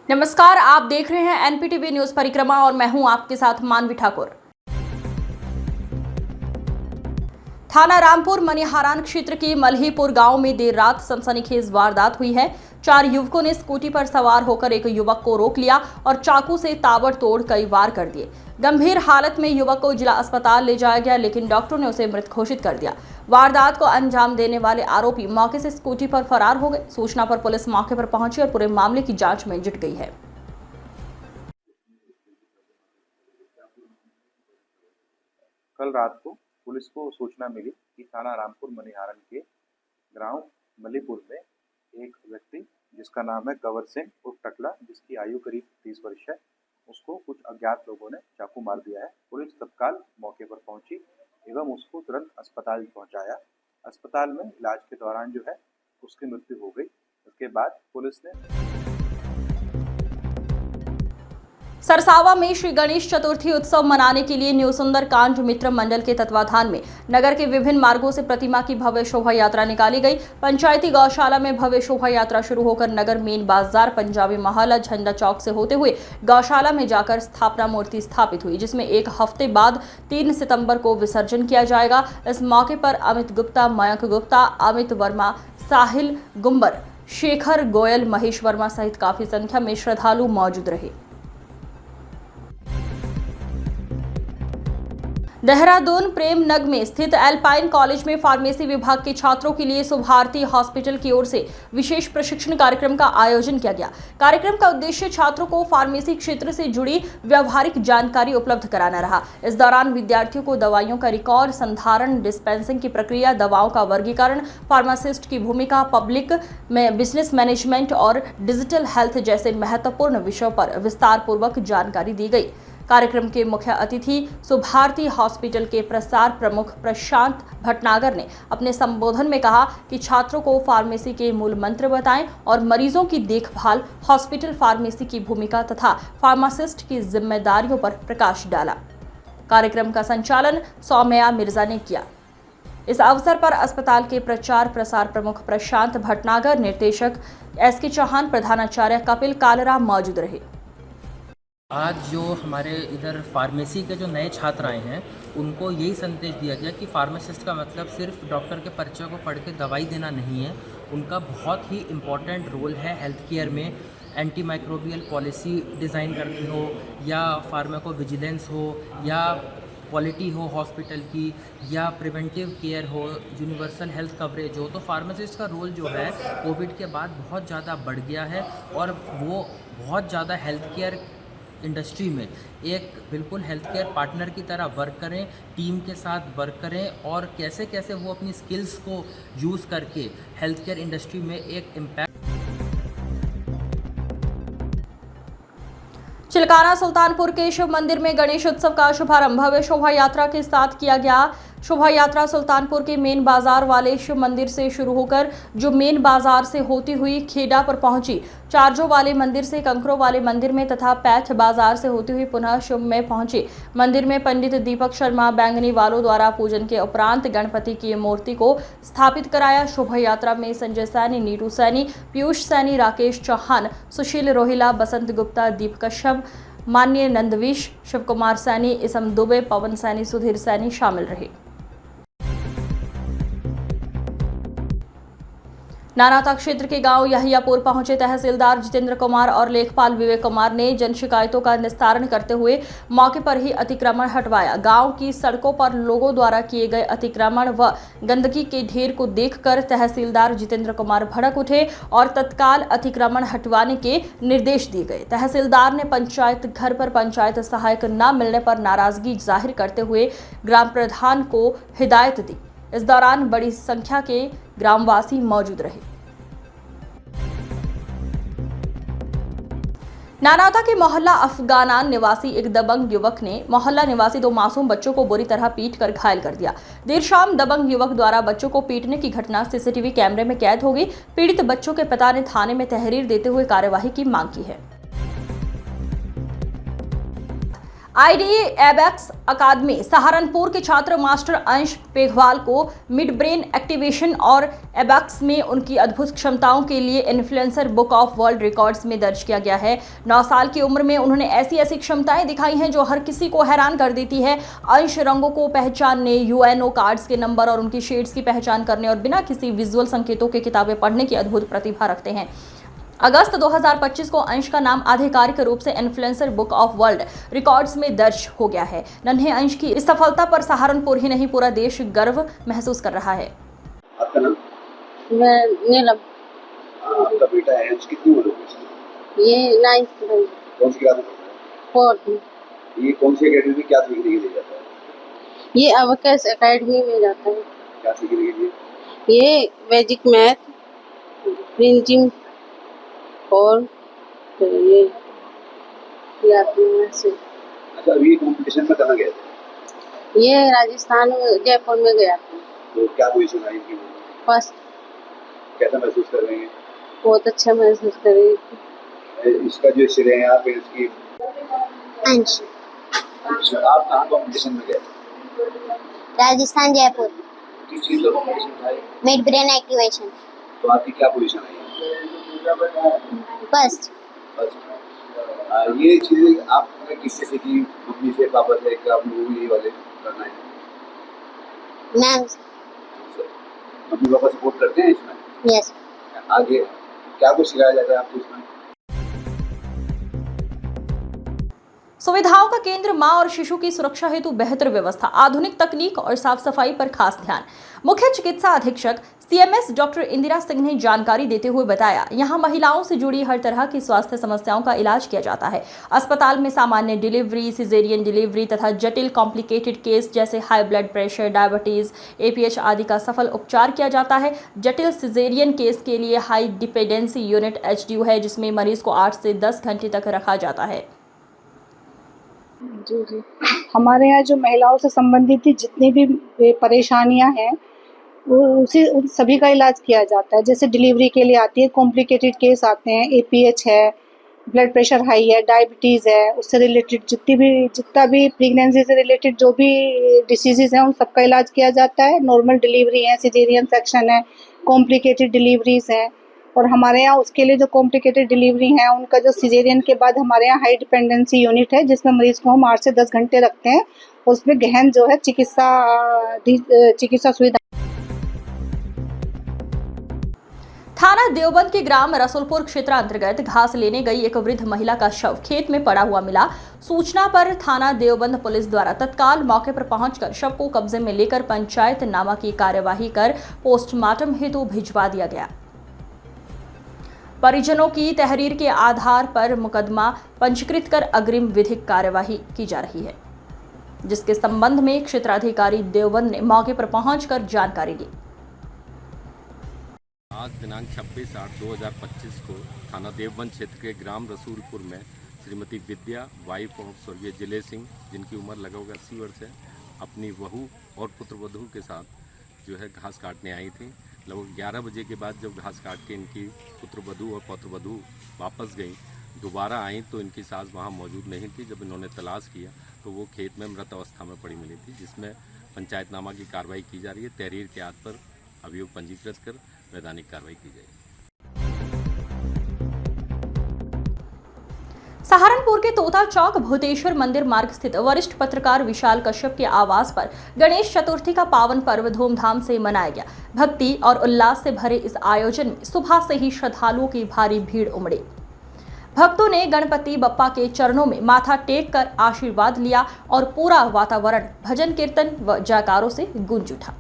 नमस्कार, आप देख रहे हैं एनपीटीवी न्यूज परिक्रमा और मैं हूं आपके साथ मानवी ठाकुर। थाना रामपुर मनिहारान क्षेत्र के मल्हीपुर गांव में देर रात सनसनीखेज वारदात हुई है। 4 युवकों ने स्कूटी पर सवार होकर एक युवक को रोक लिया और चाकू से ताबड़तोड़ कई वार कर दिए। गंभीर हालत में युवक को जिला अस्पताल ले जाया गया, लेकिन डॉक्टरों ने उसे मृत घोषित कर दिया। वारदात को अंजाम देने वाले आरोपी मौके से स्कूटी पर फरार हो गए। सूचना पर पुलिस मौके पर पहुंची और पूरे मामले की जांच में जुट गई है। कल रात को पुलिस को सूचना मिली कि थाना रामपुर मनिहारन के ग्राम मल्हीपुर में एक व्यक्ति जिसका नाम है कंवर सिंह उर्फ टकला, जिसकी आयु करीब 30 वर्ष है, उसको कुछ अज्ञात लोगों ने चाकू मार दिया है। पुलिस तत्काल मौके पर पहुंची एवं उसको तुरंत अस्पताल पहुंचाया। अस्पताल में इलाज के दौरान जो है उसकी मृत्यु हो गई। उसके बाद पुलिस ने सरसावा में श्री गणेश चतुर्थी उत्सव मनाने के लिए न्यू सुंदरकांड मित्र मंडल के तत्वाधान में नगर के विभिन्न मार्गों से प्रतिमा की भव्य शोभा यात्रा निकाली गई। पंचायती गौशाला में भव्य शोभा यात्रा शुरू होकर नगर मेन बाजार, पंजाबी मोहल्ला, झंडा चौक से होते हुए गौशाला में जाकर स्थापना मूर्ति स्थापित हुई, जिसमें एक हफ्ते बाद 3 सितंबर को विसर्जन किया जाएगा। इस मौके पर अमित गुप्ता, मयंक गुप्ता, अमित वर्मा, साहिल गुम्बर, शेखर गोयल, महेश वर्मा सहित काफी संख्या में श्रद्धालु मौजूद रहे। देहरादून प्रेम नग में स्थित एल्पाइन कॉलेज में फार्मेसी विभाग के छात्रों के लिए सुभारती हॉस्पिटल की ओर से विशेष प्रशिक्षण कार्यक्रम का आयोजन किया गया। कार्यक्रम का उद्देश्य छात्रों को फार्मेसी क्षेत्र से जुड़ी व्यावहारिक जानकारी उपलब्ध कराना रहा। इस दौरान विद्यार्थियों को दवाइयों का रिकॉर्ड, संधारण, डिस्पेंसिंग की प्रक्रिया, दवाओं का वर्गीकरण, फार्मासिस्ट की भूमिका, पब्लिक में बिजनेस मैनेजमेंट और डिजिटल हेल्थ जैसे महत्वपूर्ण विषयों पर विस्तार पूर्वक जानकारी दी गई। कार्यक्रम के मुख्य अतिथि सुभारती हॉस्पिटल के प्रसार प्रमुख प्रशांत भटनागर ने अपने संबोधन में कहा कि छात्रों को फार्मेसी के मूल मंत्र बताएं और मरीजों की देखभाल, हॉस्पिटल फार्मेसी की भूमिका तथा फार्मासिस्ट की जिम्मेदारियों पर प्रकाश डाला। कार्यक्रम का संचालन सौम्या मिर्जा ने किया। इस अवसर पर अस्पताल के प्रचार प्रसार प्रमुख प्रशांत भटनागर, निर्देशक SK चौहान, प्रधानाचार्य कपिल कालरा मौजूद रहे। आज जो हमारे इधर फार्मेसी के जो नए छात्र आए हैं उनको यही संदेश दिया गया कि फार्मासिस्ट का मतलब सिर्फ डॉक्टर के पर्चे को पढ़ के दवाई देना नहीं है। उनका बहुत ही इम्पॉर्टेंट रोल है हेल्थ केयर में। एंटी माइक्रोबियल पॉलिसी डिज़ाइन करनी हो या फार्माको विजिलेंस हो या क्वालिटी हो हॉस्पिटल की या प्रिवेंटिव केयर हो, यूनिवर्सल हेल्थ कवरेज हो, तो फार्मासिस्ट का रोल जो है कोविड के बाद बहुत ज़्यादा बढ़ गया है और वो बहुत ज़्यादा हेल्थ केयर इंडस्ट्री में एक बिल्कुल हेल्थ केयर पार्टनर की तरह वर्क करें, टीम के साथ वर्क करें और कैसे कैसे वो अपनी स्किल्स को यूज़ करके हेल्थ केयर इंडस्ट्री में एक इम्पैक्ट। चिलकाना सुल्तानपुर के शिव मंदिर में गणेश उत्सव का शुभारंभ भव्य शोभा यात्रा के साथ किया गया। शोभा यात्रा सुल्तानपुर के मेन बाजार वाले शिव मंदिर से शुरू होकर जो मेन बाजार से होती हुई खेड़ा पर पहुंची, चारजो वाले मंदिर से कंकरों वाले मंदिर में तथा पैठ बाजार से होती हुई पुनः शिव में पहुंची। मंदिर में पंडित दीपक शर्मा बैंगनी वालों द्वारा पूजन के उपरांत गणपति की मूर्ति को स्थापित कराया। शोभा यात्रा में संजय सैनी, नीटू सैनी, पीयूष सैनी, राकेश चौहान, सुशील रोहिला, बसंत गुप्ता, दीप कश्यप, मान्य नंदवीश, शिव कुमार सैनी, इसम दुबे, पवन सैनी, सुधीर सैनी शामिल रहे। नानाता क्षेत्र के गांव यहियापुर पहुंचे तहसीलदार जितेंद्र कुमार और लेखपाल विवेक कुमार ने जन शिकायतों का निस्तारण करते हुए मौके पर ही अतिक्रमण हटवाया। गांव की सड़कों पर लोगों द्वारा किए गए अतिक्रमण व गंदगी के ढेर को देखकर तहसीलदार जितेंद्र कुमार भड़क उठे और तत्काल अतिक्रमण हटवाने के निर्देश दिए गए। तहसीलदार ने पंचायत घर पर पंचायत सहायक न मिलने पर नाराजगी जाहिर करते हुए ग्राम प्रधान को हिदायत दी। इस दौरान बड़ी संख्या के ग्रामवासी मौजूद रहे। नानाता के मोहल्ला अफगानान निवासी एक दबंग युवक ने मोहल्ला निवासी 2 मासूम बच्चों को बुरी तरह पीटकर घायल कर दिया। देर शाम दबंग युवक द्वारा बच्चों को पीटने की घटना सीसीटीवी कैमरे में कैद हो गई। पीड़ित बच्चों के पिता ने थाने में तहरीर देते हुए कार्यवाही की मांग की है। IDA-ABEX अकादमी सहारनपुर के छात्र मास्टर अंश पेघवाल को मिड ब्रेन एक्टिवेशन और एबैक्स में उनकी अद्भुत क्षमताओं के लिए influencer book of world records में दर्ज किया गया है। 9 साल की उम्र में उन्होंने ऐसी ऐसी क्षमताएं दिखाई हैं जो हर किसी को हैरान कर देती है। अंश रंगों को पहचानने, UNO कार्ड्स के नंबर और उनकी शेड्स की पहचान करने और बिना किसी विजुअल संकेतों के किताबें पढ़ने की अद्भुत प्रतिभा रखते हैं। अगस्त 2025 को अंश का नाम आधिकारिक रूप से influencer book of world records में दर्ज हो गया है। नन्हे अंश की इस सफलता पर सहारनपुर ही नहीं पूरा देश गर्व महसूस कर रहा है। आपका नाम? मैं नीलम। आपका बेटा है, अंश कितनी उम्र है? ये 9th में। कौन सी क्लास में पढ़ता है? 4th में। ये कौन सी एकेडमी में क्या सीखने के लिए जाता है? ये अबकस एकेडमी में जाता है। क्या सीखने के लिए? ये बेसिक मैथ, प्रिंटिंग और ये से। अच्छा, अभी कंपटीशन में कहाँ गया था? ये राजस्थान में जयपुर में गया था। तो क्या पोजीशन आई थी? फर्स्ट। कैसा महसूस कर रहे हैं? बहुत अच्छा महसूस कर रही थी। इसका जो श्रेय है आप इसकी अंश। आप कहाँ कंपटीशन में गए? राजस्थान जयपुर। किस चीज़ का कंपटीशन था? Mid brain activation. तो आपकी क्या पोजीशन आई? फर्स्ट। ये चीज़ें आपने किससे सीखी? मम्मी से, पापा से, क्या आप लोगों को ये वाले करना है? मैम। मम्मी पापा सपोर्ट करते हैं इसमें? यस। आगे क्या कुछ सिखाया जाता है आपको इसमें? सुविधाओं का केंद्र, मां और शिशु की सुरक्षा हेतु बेहतर व्यवस्था, आधुनिक तकनीक और साफ सफाई पर खास ध्यान। मुख्य चिकित्सा अधीक्षक CMS डॉक्टर इंदिरा सिंह ने जानकारी देते हुए बताया, यहां महिलाओं से जुड़ी हर तरह की स्वास्थ्य समस्याओं का इलाज किया जाता है। अस्पताल में सामान्य डिलीवरी, सिजेरियन डिलीवरी तथा जटिल कॉम्प्लिकेटेड केस जैसे high blood pressure, diabetes, APH आदि का सफल उपचार किया जाता है। जटिल सिजेरियन केस के लिए हाई डिपेंडेंसी यूनिट HDU है, जिसमें मरीज को 8 से 10 घंटे तक रखा जाता है। जी। हमारे यहाँ जो महिलाओं से संबंधित जितनी भी परेशानियां हैं उन सभी का इलाज किया जाता है। जैसे डिलीवरी के लिए आती है, कॉम्प्लिकेटेड केस आते हैं, APH है, ब्लड प्रेशर हाई है, डायबिटीज़ है, उससे रिलेटेड जितना भी प्रेगनेंसी से रिलेटेड जो भी डिसीजेज हैं उन सबका इलाज किया जाता है। नॉर्मल डिलीवरी है, सिजेरियन सेक्शन है, कॉम्प्लिकेटेड डिलीवरीज हैं। और हमारे यहाँ उसके लिए जो कॉम्प्लिकेटेड डिलीवरी हैं उनका जो सिजेरियन के बाद हमारे यहाँ हाई डिपेंडेंसी यूनिट है, जिसमें मरीज़ को हम 8 से 10 घंटे रखते हैं। उसमें गहन जो है चिकित्सा सुविधा। थाना देवबंद के ग्राम रसूलपुर क्षेत्र अंतर्गत घास लेने गई एक वृद्ध महिला का शव खेत में पड़ा हुआ मिला। सूचना पर थाना देवबंद पुलिस द्वारा तत्काल मौके पर पहुंचकर शव को कब्जे में लेकर पंचायत नामा की कार्यवाही कर पोस्टमार्टम हेतु भिजवा दिया गया। परिजनों की तहरीर के आधार पर मुकदमा पंजीकृत कर अग्रिम विधिक कार्यवाही की जा रही है, जिसके संबंध में क्षेत्राधिकारी देवबंद ने मौके पर पहुंचकर जानकारी दी। आज दिनांक 26/8/2025 को थाना देवबंद क्षेत्र के ग्राम रसूलपुर में श्रीमती विद्या, वाइफ ऑफ स्वर्गीय जिले सिंह, जिनकी उम्र लगभग 80 वर्ष है, अपनी बहू और पुत्रवधू के साथ जो है घास काटने आई थी। लगभग 11 बजे के बाद जब घास काट के इनकी पुत्रवधू और पौत्रवधू वापस गई, दोबारा आई तो इनकी सास वहाँ मौजूद नहीं थी। जब इन्होंने तलाश किया तो वो खेत में मृत अवस्था में पड़ी मिली थी, जिसमें पंचायतनामा की कार्रवाई की जा रही है। तहरीर के आधार पर अभियोग पंजीकृत कर वैधानिक कार्रवाई की जाएगी। सहारनपुर के तोता चौक भूतेश्वर मंदिर मार्ग स्थित वरिष्ठ पत्रकार विशाल कश्यप के आवास पर गणेश चतुर्थी का पावन पर्व धूमधाम से मनाया गया। भक्ति और उल्लास से भरे इस आयोजन में सुबह से ही श्रद्धालुओं की भारी भीड़ उमड़ी। भक्तों ने गणपति बप्पा के चरणों में माथा टेक कर आशीर्वाद लिया और पूरा वातावरण भजन कीर्तन व जयकारों से गूंज उठा।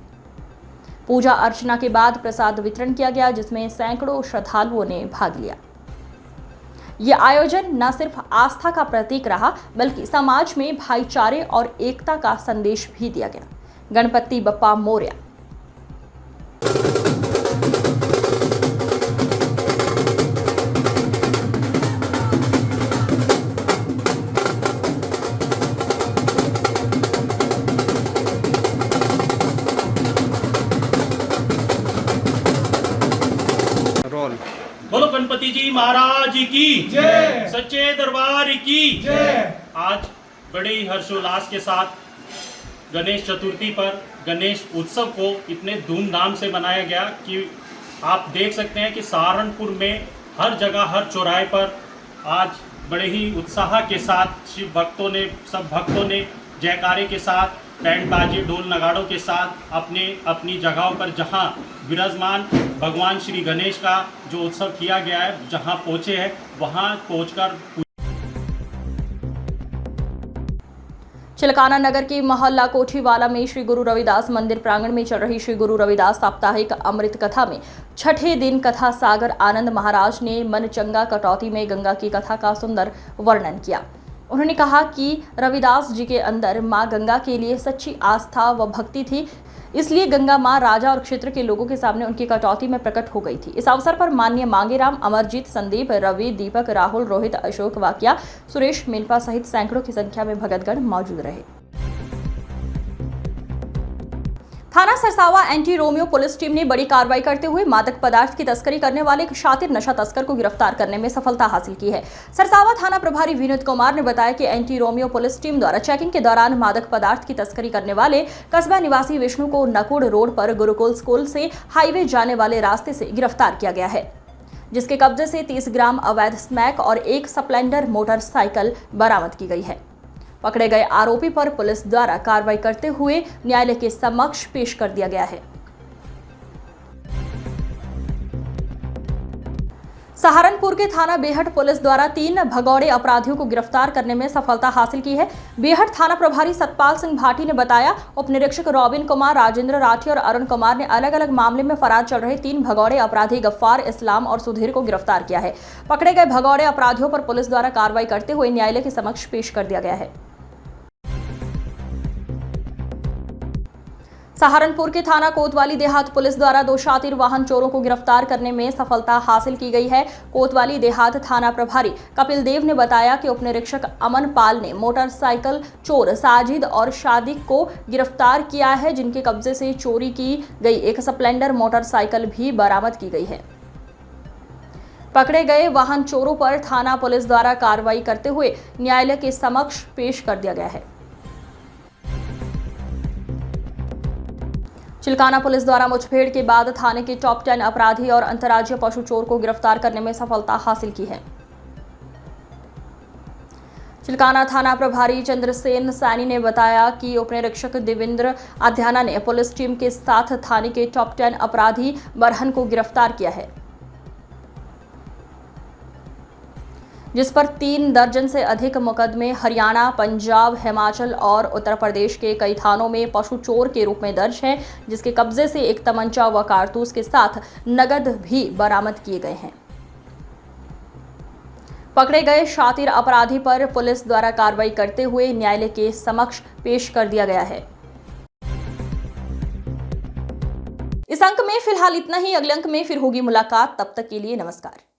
पूजा अर्चना के बाद प्रसाद वितरण किया गया, जिसमें सैकड़ों श्रद्धालुओं ने भाग लिया। ये आयोजन न सिर्फ आस्था का प्रतीक रहा, बल्कि समाज में भाईचारे और एकता का संदेश भी दिया गया। गणपति बप्पा मोरया। बोलो गणपति जी महाराज की जय, सच्चे दरबार की जय। आज बड़े ही हर्षोल्लास के साथ गणेश चतुर्थी पर गणेश उत्सव को इतने धूमधाम से मनाया गया कि आप देख सकते हैं कि सहारनपुर में हर जगह हर चौराहे पर आज बड़े ही उत्साह के साथ शिव भक्तों ने सब भक्तों ने जयकारे के साथ बैंड बाजी ढोल नगाड़ों के साथ अपनी जगहों पर जहां विराजमान भगवान श्री गणेश का जो उत्सव किया गया है जहां पहुंचे हैं वहां पहुंचकर चिलकाना नगर के मोहल्ला कोठीवाला में श्री गुरु रविदास मंदिर प्रांगण में चल रही श्री गुरु रविदास साप्ताहिक अमृत कथा में छठे दिन कथा सागर आनंद महाराज ने मन चंगा कटौती में गंगा की कथा का सुंदर वर्णन किया। उन्होंने कहा कि रविदास जी के अंदर मां गंगा के लिए सच्ची आस्था व भक्ति थी, इसलिए गंगा मां राजा और क्षेत्र के लोगों के सामने उनकी कटौती में प्रकट हो गई थी। इस अवसर पर माननीय मांगेराम, अमरजीत, संदीप, रवि, दीपक, राहुल, रोहित, अशोक वाकिया, सुरेश मिनपा सहित सैकड़ों की संख्या में भगतगण मौजूद रहे। थाना Sarsawa anti Romeo police team ने बड़ी कार्रवाई करते हुए मादक पदार्थ की तस्करी करने वाले एक शातिर नशा तस्कर को गिरफ्तार करने में सफलता हासिल की है। सरसावा थाना प्रभारी विनोद कुमार ने बताया कि एंटी रोमियो पुलिस टीम द्वारा चेकिंग के दौरान मादक पदार्थ की तस्करी करने वाले कस्बा निवासी विष्णु को नकुड़ रोड पर गुरुकुल स्कूल से हाईवे जाने वाले रास्ते से गिरफ्तार किया गया है, जिसके कब्जे से 30 ग्राम अवैध स्मैक और एक स्प्लेंडर मोटरसाइकिल बरामद की गई है। पकड़े गए आरोपी पर पुलिस द्वारा कार्रवाई करते हुए न्यायालय के समक्ष पेश कर दिया गया है। सहारनपुर के थाना बेहट पुलिस द्वारा 3 भगौड़े अपराधियों को गिरफ्तार करने में सफलता हासिल की है। बेहट थाना प्रभारी सतपाल सिंह भाटी ने बताया, उप निरीक्षक रॉबिन कुमार, राजेंद्र राठी और अरुण कुमार ने अलग अलग मामले में फरार चल रहे 3 भगौड़े अपराधी गफ्फार, इस्लाम और सुधीर को गिरफ्तार किया है। पकड़े गए भगौड़े अपराधियों पर पुलिस द्वारा कार्रवाई करते हुए न्यायालय के समक्ष पेश कर दिया गया है। सहारनपुर के थाना कोतवाली देहात पुलिस द्वारा 2 शातिर वाहन चोरों को गिरफ्तार करने में सफलता हासिल की गई है। कोतवाली देहात थाना प्रभारी कपिल देव ने बताया कि उप निरीक्षक अमन पाल ने मोटरसाइकिल चोर साजिद और शादिक को गिरफ्तार किया है, जिनके कब्जे से चोरी की गई एक स्प्लेंडर मोटरसाइकिल भी बरामद की गई है। पकड़े गए वाहन चोरों पर थाना पुलिस द्वारा कार्रवाई करते हुए न्यायालय के समक्ष पेश कर दिया गया है। चिलकाना पुलिस द्वारा मुठभेड़ के बाद थाने के टॉप 10 अपराधी और अंतर्राज्यीय पशु चोर को गिरफ्तार करने में सफलता हासिल की है। चिलकाना थाना प्रभारी चंद्रसेन सैनी ने बताया कि उप निरीक्षक देवेंद्र अध्याना ने पुलिस टीम के साथ थाने के टॉप 10 अपराधी बरहन को गिरफ्तार किया है, जिस पर 3 दर्जन से अधिक मुकदमे हरियाणा, पंजाब, हिमाचल और उत्तर प्रदेश के कई थानों में पशु चोर के रूप में दर्ज हैं, जिसके कब्जे से एक तमंचा व कारतूस के साथ नगद भी बरामद किए गए हैं। पकड़े गए शातिर अपराधी पर पुलिस द्वारा कार्रवाई करते हुए न्यायालय के समक्ष पेश कर दिया गया है। इस अंक में फिलहाल इतना ही। अगले अंक में फिर होगी मुलाकात। तब तक के लिए नमस्कार।